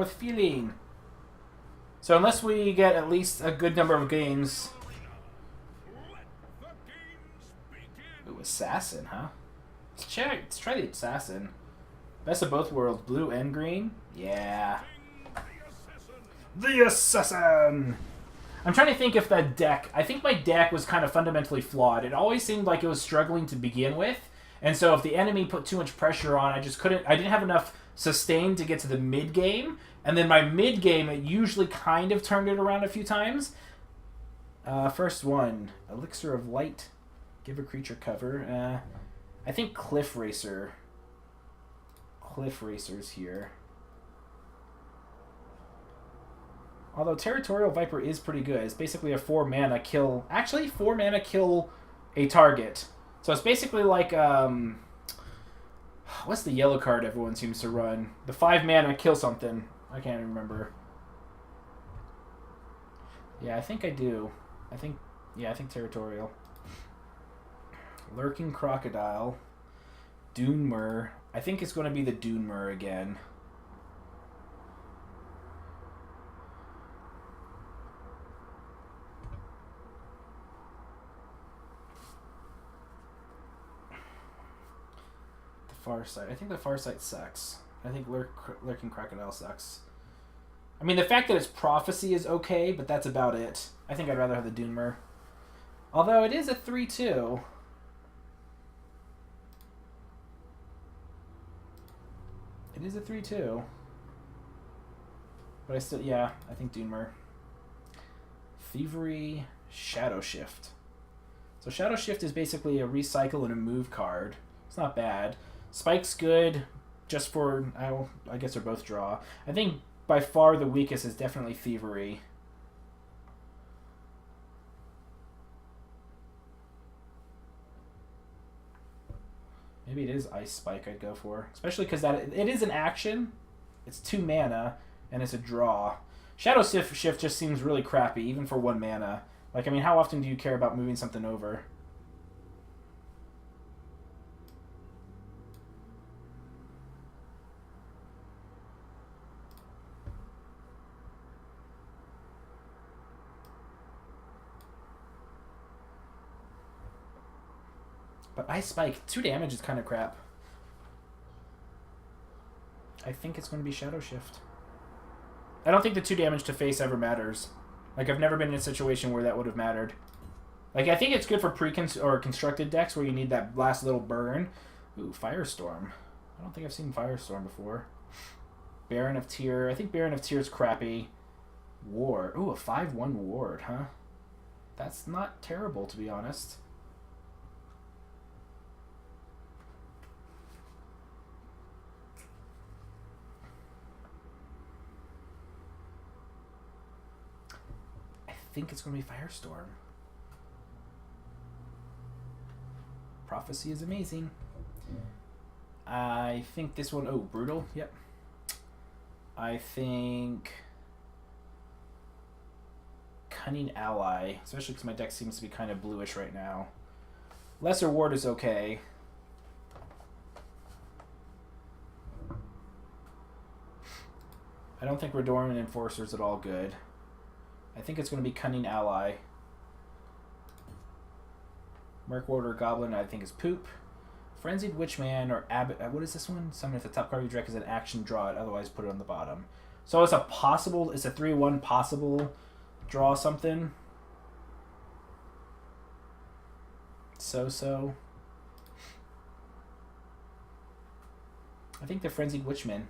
with feeling. So unless we get at least a good number of games... Ooh, Assassin, huh? Let's try the Assassin. Best of both worlds, blue and green? Yeah. The Assassin! I'm trying to think if that deck... I think my deck was kind of fundamentally flawed. It always seemed like it was struggling to begin with. And so if the enemy put too much pressure on, I just couldn't... I didn't have enough sustain to get to the mid-game. And then my mid-game, it usually kind of turned it around a few times. First one. Elixir of Light. Give a creature cover. I think Cliff Racer. Cliff Racer's here. Although Territorial Viper is pretty good. It's basically a 4-mana kill. Actually, 4-mana kill a target. So it's basically like, what's the yellow card everyone seems to run? The 5-mana kill something. I can't even remember. Yeah, I think I do. I think Territorial. Lurking Crocodile. Dunmer. I think it's going to be the Dunmer again. Farsight. I think the Farsight sucks. I think Lurking Crocodile sucks. I mean, the fact that it's Prophecy is okay, but that's about it. I think I'd rather have the Dunmer. Although it is a 3/2. It is a 3/2. But I still, yeah, I think Dunmer. Thievery, Shadow Shift. So Shadow Shift is basically a recycle and a move card. It's not bad. Spike's good, just for, I guess they're both draw. I think by far the weakest is definitely Thievery. Maybe it is Ice Spike I'd go for. Especially because it is an action. It's 2 mana, and it's a draw. Shadow Shift just seems really crappy, even for 1 mana. Like, I mean, how often do you care about moving something over? But Ice Spike, 2 damage is kind of crap. I think it's going to be Shadow Shift. I don't think the 2 damage to face ever matters. Like, I've never been in a situation where that would have mattered. Like, I think it's good for constructed decks where you need that last little burn. Ooh, Firestorm. I don't think I've seen Firestorm before. Baron of Tyr. I think Baron of Tyr is crappy. Ward. Ooh, a 5/1 ward, huh? That's not terrible, to be honest. I think it's going to be Firestorm. Prophecy is amazing. I think this one... Oh, Brutal? Yep. I think... Cunning Ally. Especially because my deck seems to be kind of bluish right now. Lesser Ward is okay. I don't think Redorman Enforcer is at all good. I think it's going to be Cunning Ally. Merc Warder Goblin, I think, is poop. Frenzied Witchman or Abbot. What is this one? Summon if the top card of your deck is an action, draw it. Otherwise, put it on the bottom. So it's a possible. It's a 3/1 possible draw something. So. I think the Frenzied Witchman.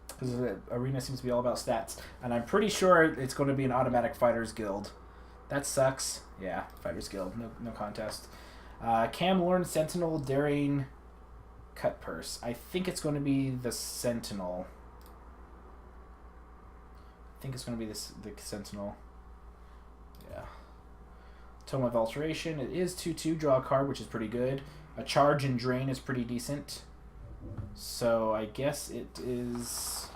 Because the arena seems to be all about stats. And I'm pretty sure it's going to be an automatic Fighters Guild. That sucks. Yeah, Fighters Guild. No contest. Camlorn, Sentinel, Daring, Cut Purse. I think it's going to be the Sentinel. I think it's going to be the Sentinel. Yeah. Tome of Alteration. It is 2/2. Draw a card, which is pretty good. A Charge and Drain is pretty decent. So I guess it is...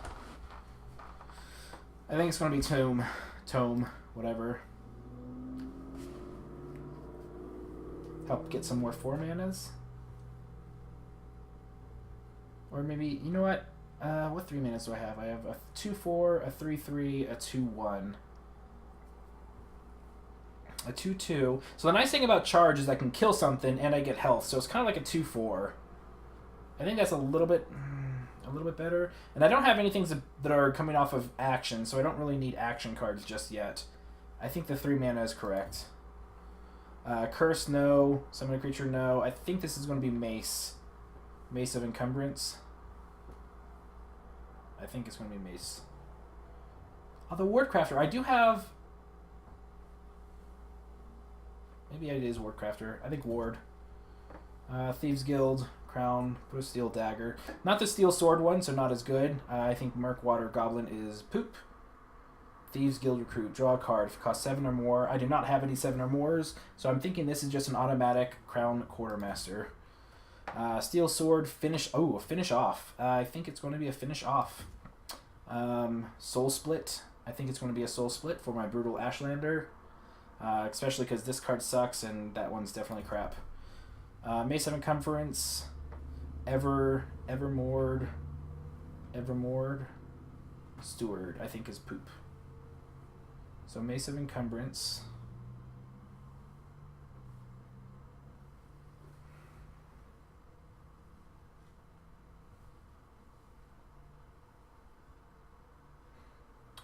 I think it's going to be Tome, whatever. Help get some more 4 manas. Or maybe, you know what? What 3 manas do I have? I have a 2/4, a 3/3, a 2/1. A 2/2. So the nice thing about charge is I can kill something and I get health. So it's kind of like a 2/4. I think that's a little bit better. And I don't have anything that are coming off of action, so I don't really need action cards just yet. I think the 3 mana is correct. Curse, no. Summon a creature, no. I think this is going to be Mace. Mace of Encumbrance. I think it's going to be Mace. Although Wardcrafter, I do have... Maybe it is Wardcrafter. I think Ward. Thieves Guild, Crown, put a Steel Dagger. Not the Steel Sword one, so not as good. I think Murkwater Goblin is poop. Thieves Guild Recruit, draw a card. If it costs 7 or more. I do not have any 7 or mores, so I'm thinking this is just an automatic Crown Quartermaster. Steel Sword, finish. Oh, a finish off. I think it's going to be a finish off. Soul Split. I think it's going to be a Soul Split for my Brutal Ashlander. Especially because this card sucks and that one's definitely crap. Mace of Encumbrance. Evermord. Steward, I think is poop. So Mace of Encumbrance.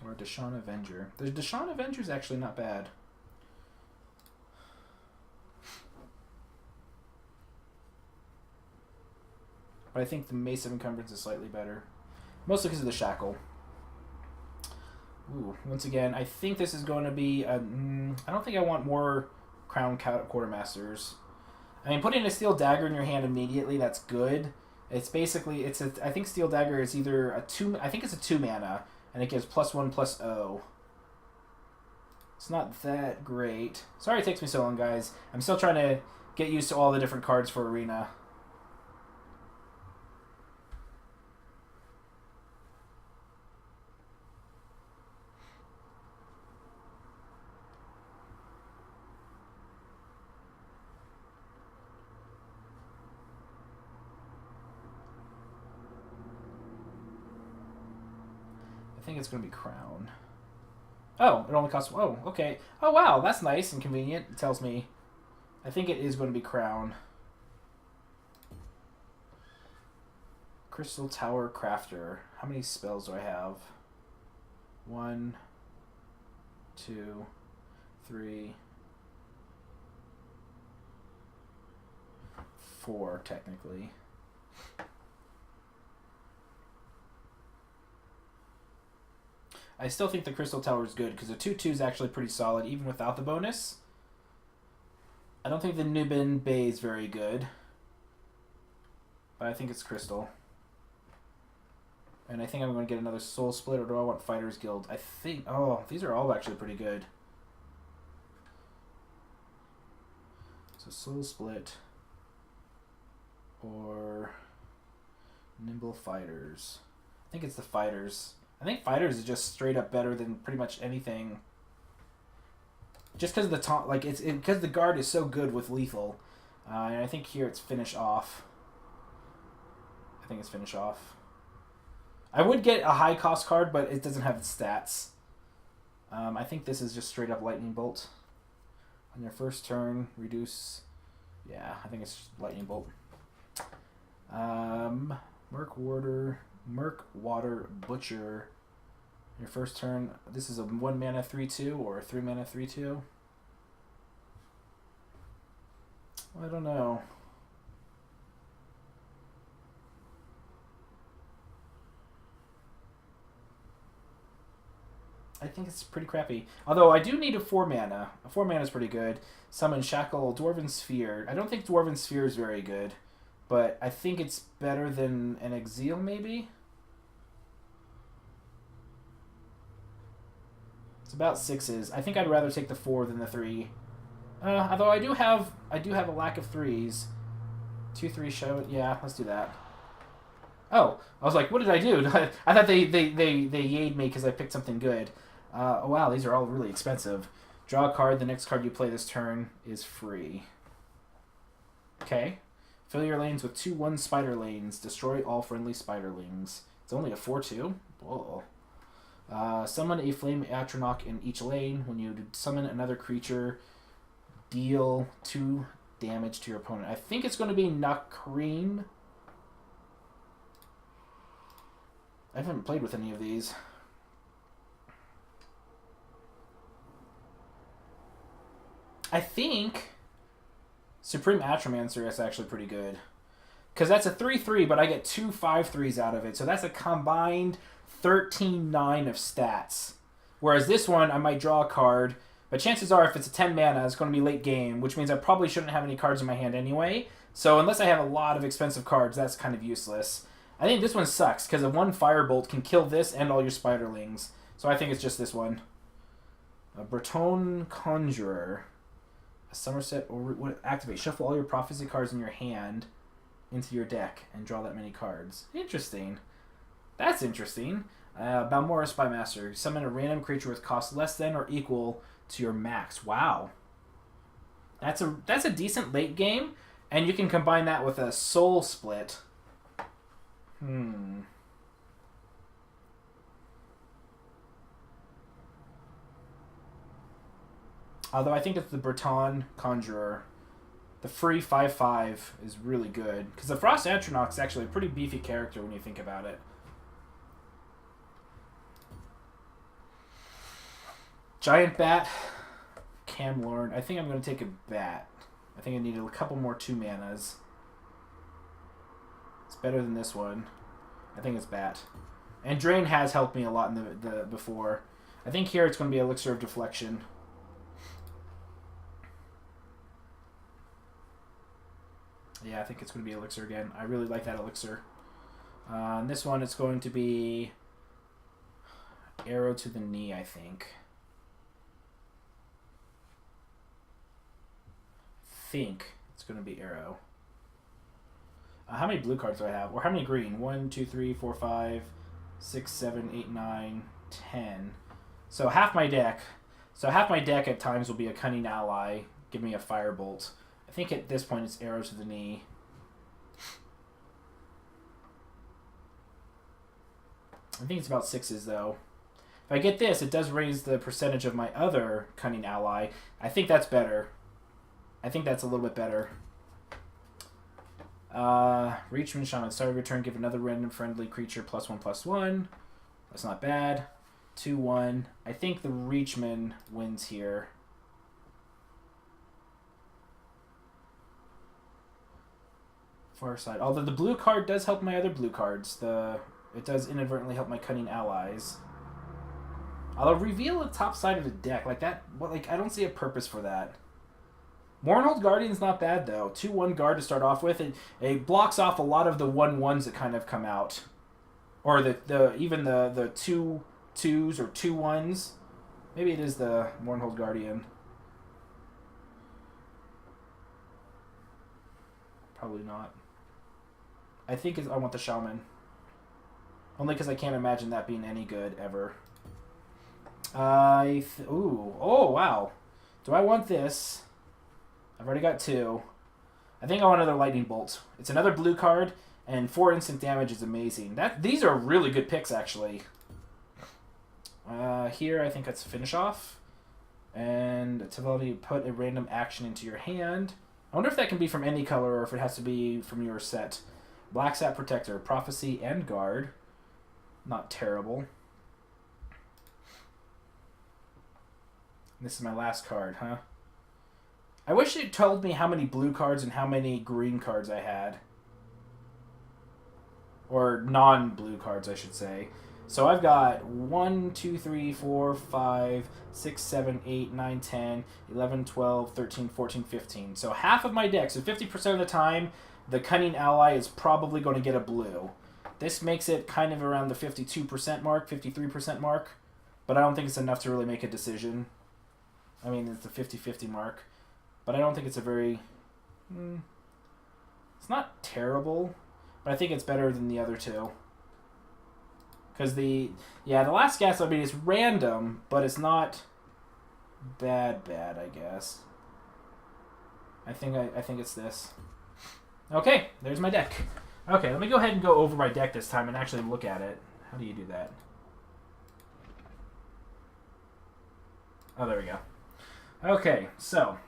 Or Deshaun Avenger. The Deshaun Avenger is actually not bad. But I think the Mace of Encumbrance is slightly better. Mostly because of the Shackle. Ooh, once again, I think this is going to be... I don't think I want more Crown Quartermasters. I mean, putting a Steel Dagger in your hand immediately, that's good. It's basically... I think Steel Dagger is either a 2... I think it's a 2 mana. And it gives +1/+0. It's not that great. Sorry it takes me so long, guys. I'm still trying to get used to all the different cards for Arena. I think it's going to be Crown. Oh, it only costs... Oh, okay. Oh, wow, that's nice and convenient. It tells me... I think it is going to be Crown. Crystal Tower Crafter. How many spells do I have? 1, 2, 3, 4, technically. I still think the Crystal Tower is good because the 2/2 is actually pretty solid even without the bonus. I don't think the Nibbin Bay is very good, but I think it's Crystal. And I think I'm going to get another Soul Split, or do I want Fighters Guild? I think... Oh, these are all actually pretty good. So Soul Split or Nimble Fighters. I think it's the Fighters. I think Fighters is just straight up better than pretty much anything. Just because of the taunt, like because the guard is so good with lethal, and I think here it's finish off. I think it's finish off. I would get a high cost card, but it doesn't have the stats. I think this is just straight up Lightning Bolt. On your first turn, reduce. Yeah, I think it's Lightning Bolt. Murkwater Butcher. Your first turn, this is a 1 mana 3/2 or a 3 mana 3/2. I don't know. I think it's pretty crappy. Although I do need a 4 mana. A 4 mana is pretty good. Summon Shackle, Dwarven Sphere. I don't think Dwarven Sphere is very good, but I think it's better than an Exile maybe. It's about 6s. I think I'd rather take the 4 than the 3. Although I do have a lack of 3s. 2/3 show. Yeah, let's do that. Oh, I was like, what did I do? I thought they yayed me because I picked something good. Oh wow, these are all really expensive. Draw a card. The next card you play this turn is free. Okay. Fill your lanes with 2/1 spider lanes. Destroy all friendly spiderlings. It's It's only a 4/2. Whoa. Summon a Flame Atronach in each lane. When you summon another creature, deal 2 damage to your opponent. I think it's going to be Nukreem. I haven't played with any of these. I think Supreme Atromancer is actually pretty good. Because that's a 3/3, but I get 2 5/3s out of it. So that's a combined 13/9 of stats. Whereas this one, I might draw a card. But chances are, if it's a 10 mana, it's going to be late game. Which means I probably shouldn't have any cards in my hand anyway. So unless I have a lot of expensive cards, that's kind of useless. I think this one sucks. Because a 1 Firebolt can kill this and all your Spiderlings. So I think it's just this one. A Breton Conjurer. A Somerset or activate. Shuffle all your Prophecy cards in your hand into your deck and draw that many cards. Interesting. That's interesting. Balmora Spymaster. Summon a random creature with cost less than or equal to your max. Wow. That's a decent late game, and you can combine that with a Soul Split. Although I think it's the Breton Conjurer. The free 5/5 is really good. Because the Frost Atronach is actually a pretty beefy character when you think about it. Giant Bat. Camlorn. I think I'm going to take a Bat. I think I need a couple more 2 manas. It's better than this one. I think it's Bat. And Drain has helped me a lot in the before. I think here it's going to be Elixir of Deflection. Yeah, I think it's going to be Elixir again. I really like that Elixir. And this one, it's going to be Arrow to the Knee, I think. I think it's going to be Arrow. How many blue cards do I have? Or how many green? 1, 2, 3, 4, 5, 6, 7, 8, 9, 10. So half my deck. So half my deck at times will be a Cunning Ally. Give me a Firebolt. I think at this point it's Arrow to the Knee. I think it's about 6s though. If I get this, it does raise the percentage of my other Cunning Ally. I think that's better. I think that's a little bit better. Reachman Shaman. Start of your turn, give another random friendly creature +1/+1. That's not bad. 2/1. I think the Reachman wins here. Far side. Although the blue card does help my other blue cards. It does inadvertently help my Cunning Allies. I'll reveal the top side of the deck like that. I don't see a purpose for that. Mournhold Guardian's not bad though. 2/1 guard to start off with. It blocks off a lot of the 1/1s that kind of come out, or even the 2/2s or 2/1s. Maybe it is the Mournhold Guardian. Probably not. I think I want the Shaman. Only because I can't imagine that being any good ever. Ooh. Oh, wow. Do I want this? I've already got 2. I think I want another Lightning Bolt. It's another blue card, and 4 instant damage is amazing. These are really good picks, actually. Here, I think that's a finish off. And to let you put a random action into your hand. I wonder if that can be from any color or if it has to be from your set. Black Sap Protector, Prophecy, and Guard. Not terrible. This is my last card, huh? I wish it told me how many blue cards and how many green cards I had. Or non-blue cards, I should say. So I've got 1, 2, 3, 4, 5, 6, 7, 8, 9, 10, 11, 12, 13, 14, 15. So half of my deck, so 50% of the time, the Cunning Ally is probably going to get a blue. This makes it kind of around the 52% mark, 53% mark. But I don't think it's enough to really make a decision. I mean, it's the 50-50 mark. But I don't think it's a very... It's not terrible. But I think it's better than the other two. Because the last gas, I mean, it's random, but it's not bad, I guess. I think it's this. Okay, there's my deck. Okay, let me go ahead and go over my deck this time and actually look at it. How do you do that? Oh, there we go. Okay, so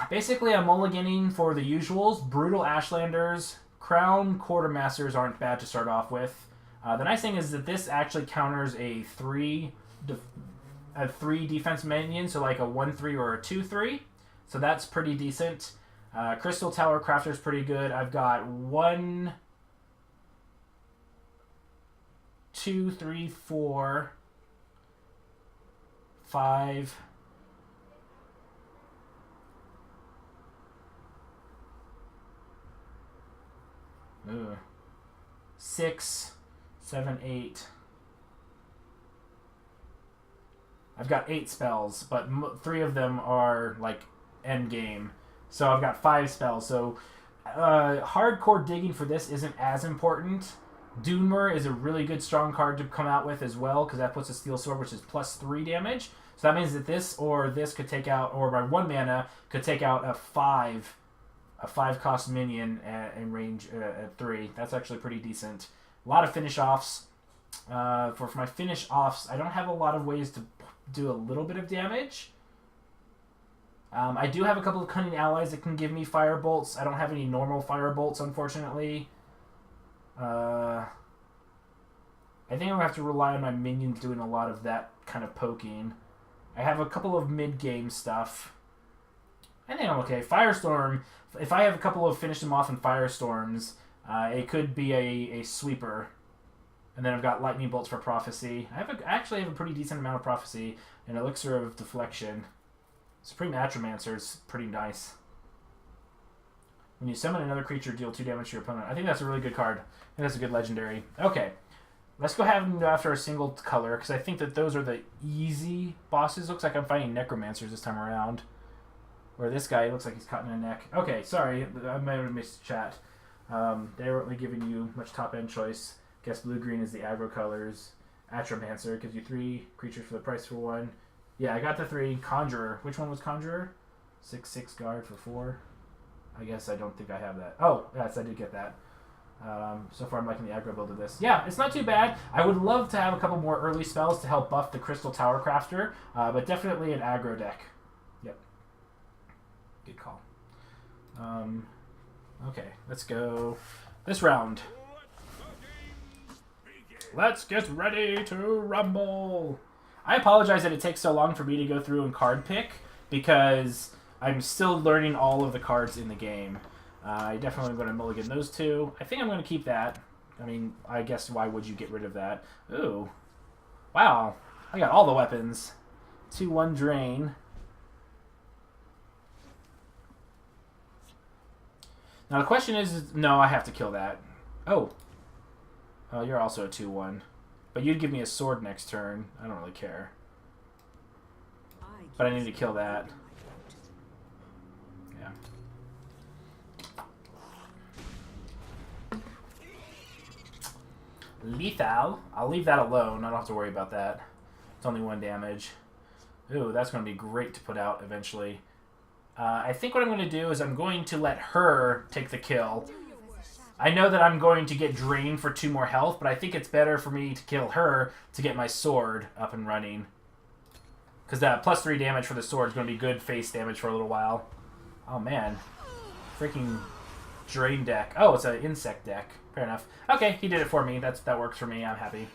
basically I'm mulliganing for the usuals. Brutal Ashlanders, Crown Quartermasters aren't bad to start off with. The nice thing is that this actually counters a 3 defense minion, so like a 1/3 or a 2/3. So that's pretty decent. Crystal Tower Crafter is pretty good. I've got 1, 2, 3, 4, 5. Ugh. 6, 7, 8. I've got 8 spells, but 3 of them are like end game. So I've got 5 spells. So hardcore digging for this isn't as important. Doommer is a really good strong card to come out with as well, because that puts a Steel Sword, which is +3 damage. So that means that this or this could take out, or my 1 mana could take out a 5 cost minion in range at 3. That's actually pretty decent. A lot of finish offs. For my finish offs, I don't have a lot of ways to do a little bit of damage. I do have a couple of cunning allies that can give me fire bolts. I don't have any normal fire bolts, unfortunately. I think I'm going to have to rely on my minions doing a lot of that kind of poking. I have a couple of mid-game stuff. I think I'm okay. Firestorm, if I have a couple of finish them off in Firestorms, it could be a sweeper. And then I've got Lightning Bolts for Prophecy. I actually have a pretty decent amount of Prophecy. And Elixir of Deflection. Supreme Atromancer is pretty nice. When you summon another creature, deal 2 damage to your opponent. I think that's a really good card. I think that's a good legendary. Okay. Let's go ahead and go after a single color, because I think that those are the easy bosses. Looks like I'm fighting Necromancers this time around. Where this guy looks like he's caught in a neck. Okay, sorry. I might have missed chat. They weren't really giving you much top-end choice. Guess blue-green is the aggro colors. Atromancer gives you 3 creatures for the price for 1. Yeah, I got the 3. Conjurer. Which one was Conjurer? 6/6 guard for 4. I guess I don't think I have that. Oh, yes, I did get that. So far I'm liking the aggro build of this. Yeah, it's not too bad. I would love to have a couple more early spells to help buff the Crystal Tower Crafter, but definitely an aggro deck. Yep. Good call. Okay, let's go this round. Let's get ready to rumble. I apologize that it takes so long for me to go through and card pick, because I'm still learning all of the cards in the game. I definitely am going to mulligan those 2. I think I'm going to keep that. I mean, I guess why would you get rid of that? Ooh. Wow. I got all the weapons. 2/1 drain. Now the question is, no, I have to kill that. Oh. Oh, you're also a 2/1. But you'd give me a sword next turn. I don't really care. But I need to kill that. Yeah. Lethal. I'll leave that alone. I don't have to worry about that. It's only 1 damage. Ooh, that's going to be great to put out eventually. I think what I'm going to do is I'm going to let her take the kill. I know that I'm going to get drained for 2 more health, but I think it's better for me to kill her to get my sword up and running. Because that +3 damage for the sword is going to be good face damage for a little while. Oh, man. Freaking drain deck. Oh, it's an insect deck. Fair enough. Okay, he did it for me. That works for me. I'm happy.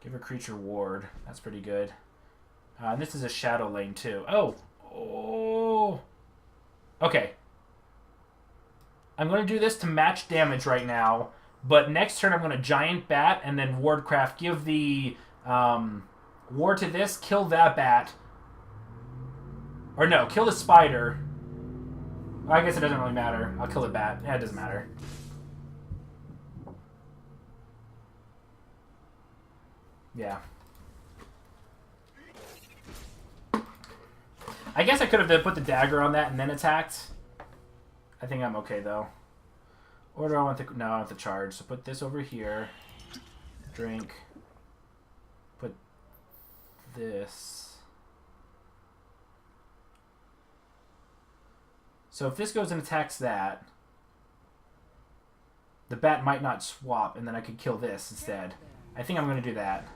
Give a creature ward. That's pretty good. And this is a shadow lane, too. Oh! Oh! Okay. I'm going to do this to match damage right now, but next turn I'm going to Giant Bat and then Wardcraft. Give the ward to this, kill that bat. Or no, kill the spider. I guess it doesn't really matter. I'll kill the bat. Yeah, it doesn't matter. Yeah. I guess I could have put the dagger on that and then attacked. I think I'm okay, though. Or do I want the... No, I want the charge. So put this over here. Drink. Put this. So if this goes and attacks that, the bat might not swap, and then I could kill this instead. I think I'm going to do that.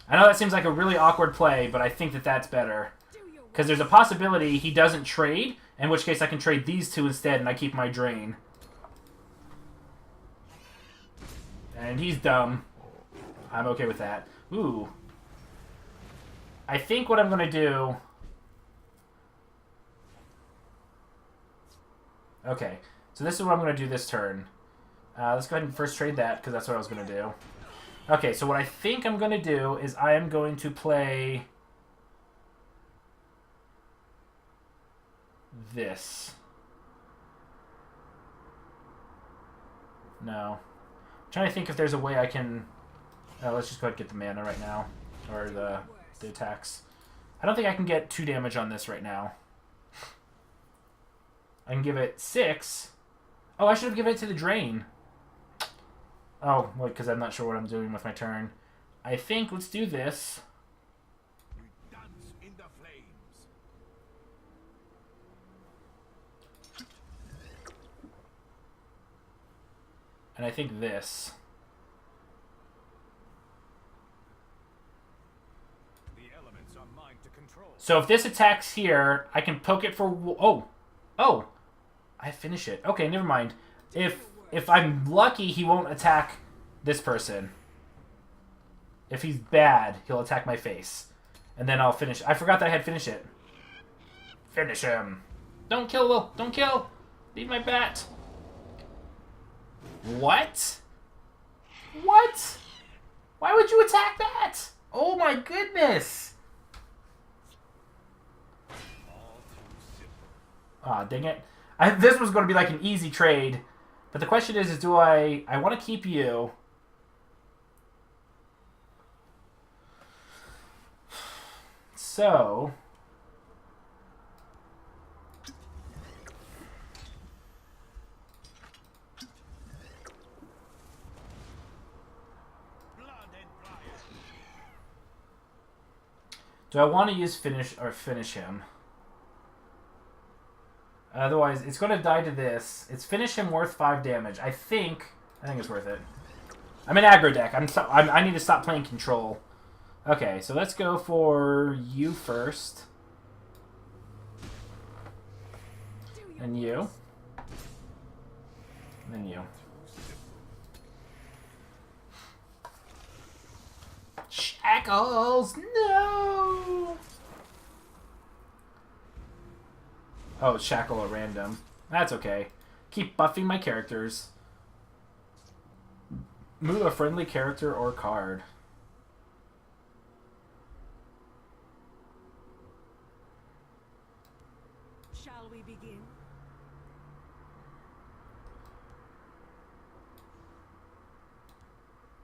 I know that seems like a really awkward play, but I think that that's better. Because there's a possibility he doesn't trade, in which case I can trade these two instead, and I keep my drain. And he's dumb. I'm okay with that. Ooh. I think what I'm going to do... Okay. So this is what I'm going to do this turn. Let's go ahead and first trade that, because that's what I was going to do. Okay, so what I think I'm going to do is I am going to play... this. No. I'm trying to think if there's a way I can... let's just go ahead and get the mana right now. Or the attacks. I don't think I can get 2 damage on this right now. I can give it 6. Oh, I should have given it to the drain. Oh, well, because I'm not sure what I'm doing with my turn. I think let's do this. Dance in the flames. And I think this. The elements are mine to control. So if this attacks here, I can poke it for... Oh! Oh! I finish it. Okay, never mind. If I'm lucky, he won't attack this person. If he's bad, he'll attack my face. And then I'll finish. I forgot that I had finish it. Finish him. Don't kill, Will. Don't kill. Leave my bat. What? What? Why would you attack that? Oh my goodness. Ah, dang it. This was going to be like an easy trade. But the question is do I want to keep you. So... do I want to use finish him? Otherwise, it's going to die to this. It's finish him worth 5 damage. I think it's worth it. I'm an aggro deck. I need to stop playing control. Okay, so let's go for you first. And you. And then you. Shackles! No! Oh, shackle at random. That's okay. Keep buffing my characters. Move a friendly character or card. Shall we begin?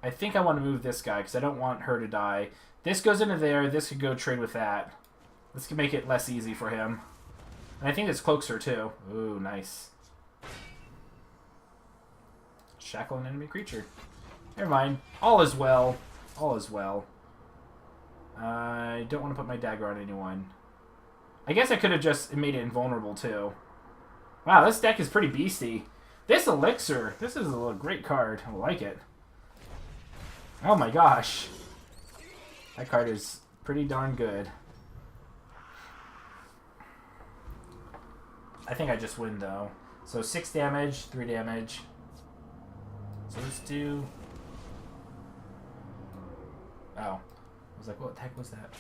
I think I want to move this guy because I don't want her to die. This goes into there. This could go trade with that. This could make it less easy for him. And I think this cloaks her too. Ooh, nice. Shackle an enemy creature. Never mind. All is well. All is well. I don't want to put my dagger on anyone. I guess I could have just made it invulnerable too. Wow, this deck is pretty beasty. This elixir. This is a great card. I like it. Oh my gosh. That card is pretty darn good. I think I just win though. So 6 damage, 3 damage. So let's do... Oh. I was like, what the heck was that?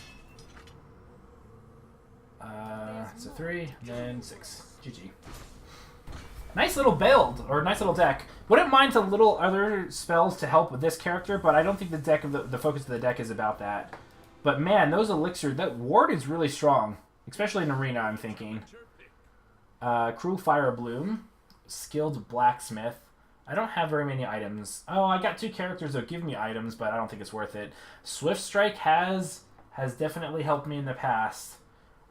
So 3, then 6. GG. Nice little build, or nice little deck. Wouldn't mind a little other spells to help with this character, but I don't think the deck of the focus of the deck is about that. But man, those elixir, that ward is really strong. Especially in Arena, I'm thinking. Cruel Fire Bloom. Skilled Blacksmith. I don't have very many items. Oh, I got 2 characters that give me items, but I don't think it's worth it. Swift Strike has definitely helped me in the past.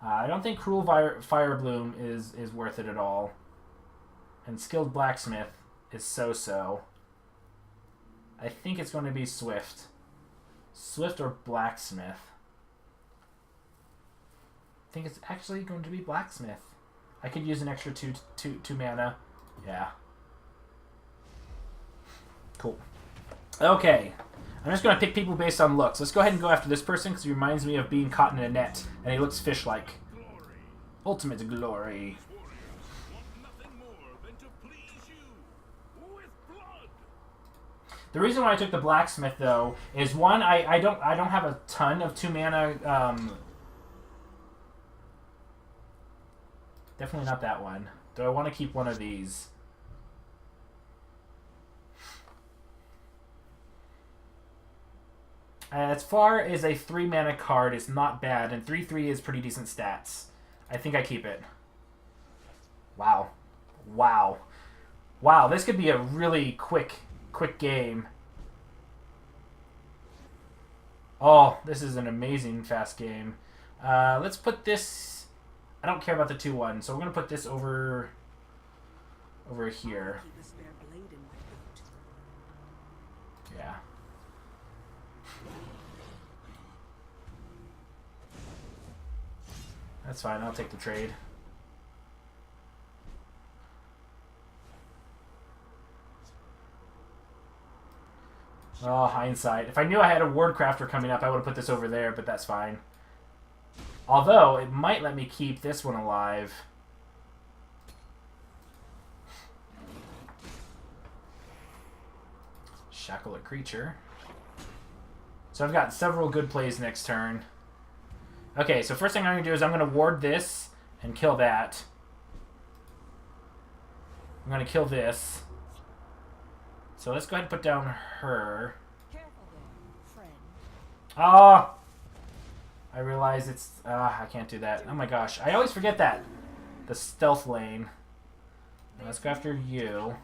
I don't think Cruel Fire Bloom is worth it at all. And Skilled Blacksmith is so-so. I think it's going to be Swift. Swift or Blacksmith. I think it's actually going to be Blacksmith. I could use an extra two mana. Yeah. Cool. Okay. I'm just going to pick people based on looks. Let's go ahead and go after this person because he reminds me of being caught in a net. And he looks fish-like. Ultimate glory. The reason why I took the blacksmith though is one, I don't have a ton of 2 mana. Definitely not that one. Do I want to keep one of these? As far as a 3 mana card, it's not bad, and 3/3 is pretty decent stats. I think I keep it. Wow, wow, wow! This could be a really quick game. Oh, this is an amazing fast game. Let's put this. I don't care about the 2/1, so we're gonna put this over here. Yeah. That's fine, I'll take the trade. Oh, hindsight. If I knew I had a Wardcrafter coming up, I would have put this over there, but that's fine. Although, it might let me keep this one alive. Shackle a creature. So I've got several good plays next turn. Okay, so first thing I'm going to do is I'm going to ward this and kill that. I'm going to kill this. So let's go ahead and put down her. Ah! I realize it's... I can't do that. Oh my gosh. I always forget that. The stealth lane. Let's go after you.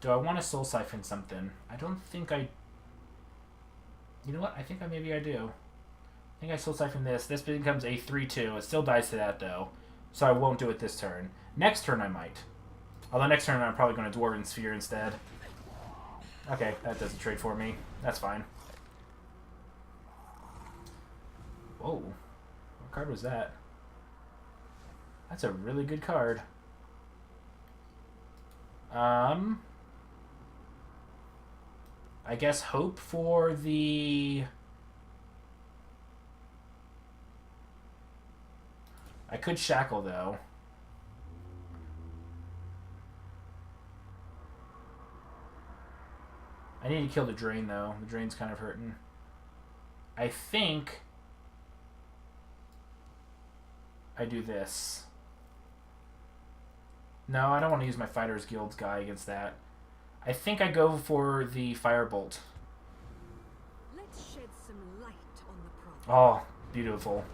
Do I want to soul siphon something? I don't think I... You know what? I think maybe I do. I think I soul siphon this. This becomes a 3/2. It still dies to that though. So I won't do it this turn. Next turn I might. Although next turn I'm probably going to Dwarven Sphere instead. Okay, that doesn't trade for me. That's fine. Whoa. What card was that? That's a really good card. I guess hope for the... I could shackle, though. I need to kill the drain, though. The drain's kind of hurting. I think I do this. No, I don't want to use my Fighters Guild's guy against that. I think I go for the Firebolt. Let's shed some light on the problem. Oh, beautiful.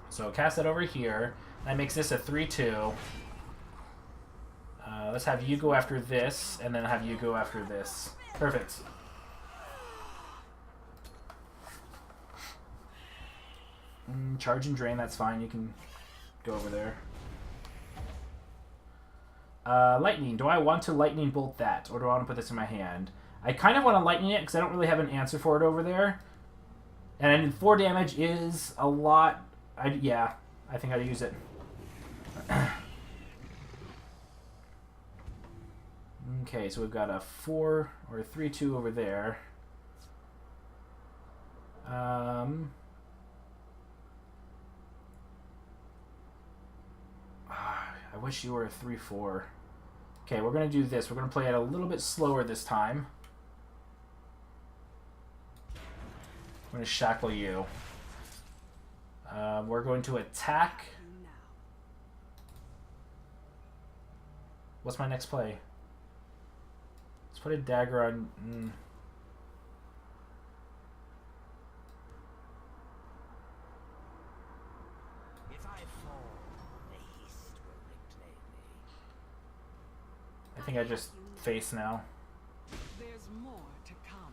So cast that over here. That makes this a 3/2. Let's have you go after this, and then have you go after this. Perfect. Charge and drain, that's fine. You can go over there. Lightning. Do I want to lightning bolt that, or do I want to put this in my hand? I kind of want to lightning it because I don't really have an answer for it over there. And 4 damage is a lot. Yeah, I think I'd use it. Okay, so we've got a 4 or a 3/2 over there. I wish you were a 3/4. Okay, we're going to do this. We're going to play it a little bit slower this time. I'm going to shackle you. We're going to attack. What's my next play? Let's put a dagger on... I think I just face now. There's more to come.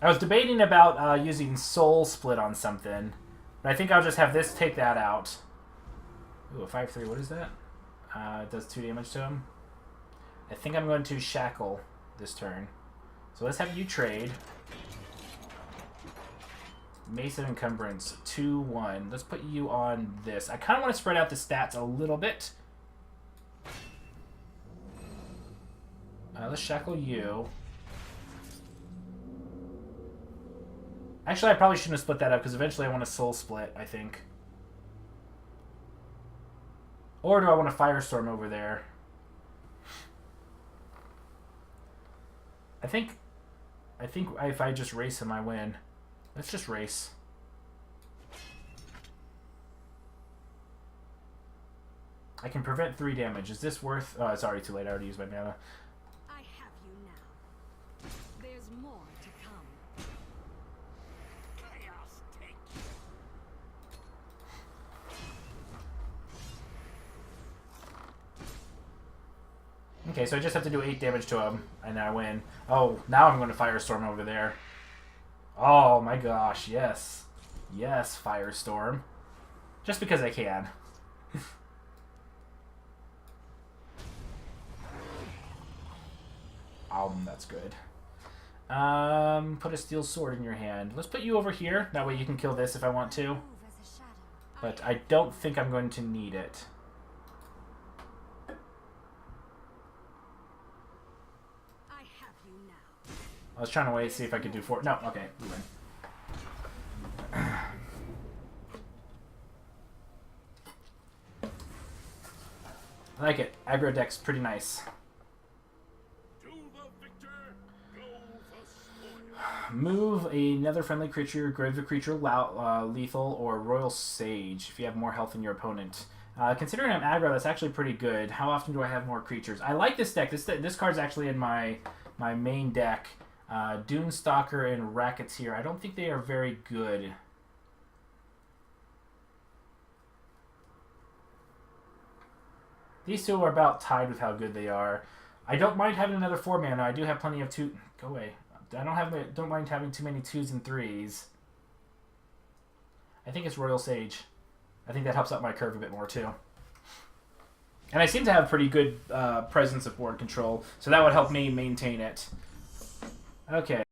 I was debating about using Soul Split on something, but I think I'll just have this take that out. Ooh, a 5/3, what is that? It does 2 damage to him. I think I'm going to Shackle this turn. So let's have you trade. Mace of Encumbrance, 2-1. Let's put you on this. I kind of want to spread out the stats a little bit. Let's shackle you. Actually, I probably shouldn't have split that up, because eventually I want to soul split, I think. Or do I want to Firestorm over there? I think if I just race him, I win. Let's just race. I can prevent 3 damage. Is this worth... Oh, it's already too late. I already used my mana. I have you now. There's more to come. Chaos take you. Okay, so I just have to do 8 damage to him, and I win. Oh, now I'm going to Firestorm over there. Oh my gosh, yes. Yes, Firestorm. Just because I can. That's good. Put a steel sword in your hand. Let's put you over here. That way you can kill this if I want to. But I don't think I'm going to need it. I have you now. I was trying to wait, see if I could do 4. No, okay, we win. I like it. Aggro deck's pretty nice. To the victor, go the spoil. Move another friendly creature, grave a creature lethal, or Royal Sage if you have more health than your opponent. Considering I'm aggro, that's actually pretty good. How often do I have more creatures? I like this deck. This card's actually in my main deck. Dunestalker and Racketeer. I don't think they are very good. These two are about tied with how good they are. I don't mind having another 4 mana. I do have plenty of 2. Go away. I don't mind having too many 2s and 3s. I think it's Royal Sage. I think that helps out my curve a bit more too. And I seem to have pretty good presence of board control, so that would help me maintain it. Okay.